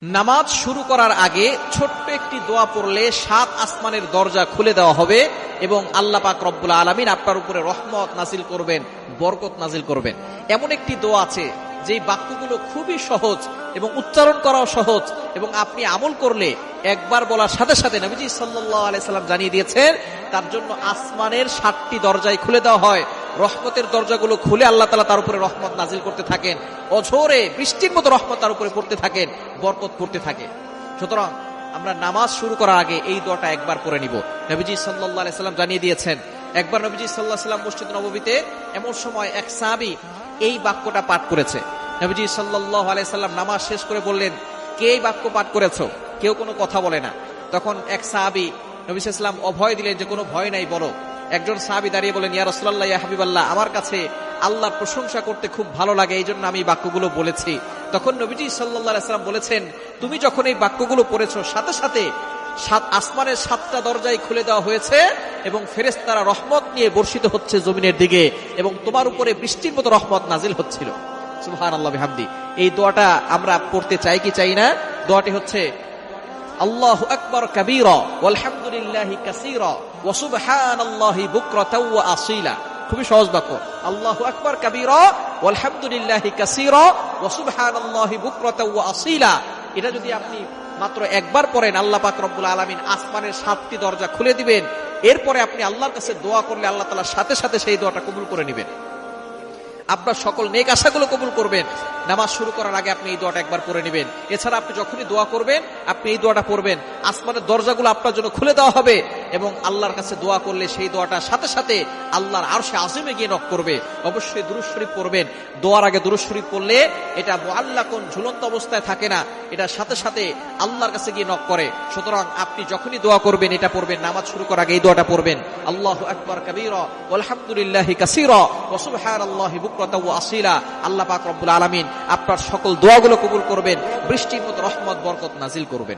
নামাজ শুরু করার আগে ছোট্ট একটি দোয়া পড়লে 7 আসমানের দরজা খুলে দেওয়া হবে এবং আল্লাহ পাক রব্বুল আলামিন আপনার উপরে রহমত নাজিল করবেন, বরকত নাজিল করবেন। এমন একটি দোয়া আছে যেই বাক্যগুলো খুবই সহজ এবং উচ্চারণ করাও সহজ, এবং আপনি আমল করলে একবার বলার সাথে সাথে নবীজি সাল্লাল্লাহু আলাইহি সাল্লাম জানিয়ে দিয়েছেন তার জন্য আসমানের 7টি দরজাই খুলে দেওয়া হয়। রহমতের দরজাগুলো খুলে আল্লাহ তাআলা তার উপরে রহমত নাজিল করতে থাকেন, অঝোরে বৃষ্টির মতো রহমত তার উপরে পড়তে থাকেন, বরকত পড়তে থাকে। সুতরাং আমরা নামাজ শুরু করার আগে এই দোয়াটা একবার পড়ে নিব। নবীজি সাল্লাল্লাহু আলাইহি সাল্লাম জানিয়ে দিয়েছেন, একবার নবীজি সাল্লাল্লাহু আলাইহি সাল্লাম মসজিদ নববীতে এমন সময় এক সাহাবী এই বাক্যটা পাঠ করেছে। নবীজি সাল্লাল্লাহু আলাইহি সাল্লাম নামাজ শেষ করে বললেন, কে এই বাক্য পাঠ করেছো? কেউ কোনো কথা বলে না। তখন এক সাহাবী নবী সাল্লাল্লাহু আলাইহি সাল্লাম অভয় দিলেন যে কোনো ভয় নাই, বলো। একজন সাহাবী দাঁড়িয়ে বলেন, ইয়া রাসূলুল্লাহ, ইয়া হাবিবাল্লাহ, আমার কাছে আল্লাহর প্রশংসা করতে খুব ভালো লাগে, এই জন্য আমি বাক্যগুলো বলেছি। তখন নবীজি সাল্লাল্লাহু আলাইহি সাল্লাম বলেছেন, তুমি যখন এই বাক্যগুলো পড়েছো সাথে সাথে 7 আসমানের 7টা দরজাই খুলে দেওয়া হয়েছে এবং ফেরেশতারা রহমত নিয়ে বর্ষিত হচ্ছে জমিনের দিকে এবং তোমার উপরে বৃষ্টির মতো রহমত নাজিল হচ্ছিল। সুবহানাল্লাহ বিহামদি। এই দোয়াটা আমরা পড়তে চাই কি চাই না? দোয়াটি হচ্ছে আল্লাহু আকবার কাবীরা ওয়ালহামদুলিল্লাহি কাসীরা ওয়া সুবহানাল্লাহি বুকরাতাও ওয়া আসীলা। খুবই সহজ বাক্য, আল্লাহু আকবার কাবীরা ওয়ালহামদুলিল্লাহি কাসীরা ওয়া সুবহানাল্লাহি বুকরাতাও ওয়া আসীলা। এটা যদি আপনি মাত্র একবার পড়েন, আল্লাহ পাক রব্বুল আলামিন আসমানের 7টি দরজা খুলে দিবেন। এরপরে আপনি আল্লাহর কাছে দোয়া করলে আল্লাহ তাআলা সাথে সাথে সেই দোয়াটা কবুল করে নেবেন, আপনার সকল নেক আশাগুলো কবুল করবেন। নামাজ শুরু করার আগে আপনি এই দোয়াটা একবার পড়ে নেবেন। এছাড়া আপনি যখনই দোয়া করবেন আপনি এই দোয়াটা পড়বেন, আসমানের দরজাগুলো আপনার জন্য খুলে দেওয়া হবে এবং আল্লাহর কাছে দোয়া করলে সেই দোয়াটা সাথে সাথে আল্লাহর আরশে আজিমে গিয়ে নক করবে। অবশ্যই দুরূদ শরীফ পড়বেন। দোয়ার আগে দুরূদ শরীফ পড়লে এটা মুআল্লাকুন, ঝুলন্ত অবস্থায় থাকে না, এটা সাথে সাথে আল্লাহর কাছে গিয়ে নক করে। সুতরাং আপনি যখনই দোয়া করবেন এটা পড়বেন, নামাজ শুরু করার আগে এই দোয়াটা পড়বেন, আল্লাহু আকবার কাবীরা ওয়ালহামদুলিল্লাহি কাসীরা ওয়া সুবহানাল্লাহি বুকরাতাও ওয়া আসীলা। আল্লাহ পাক রব্বুল আলামিন আপনার সকল দোয়াগুলো কবুল করবেন, বৃষ্টির মতো রহমত বরকত নাজিল করবেন।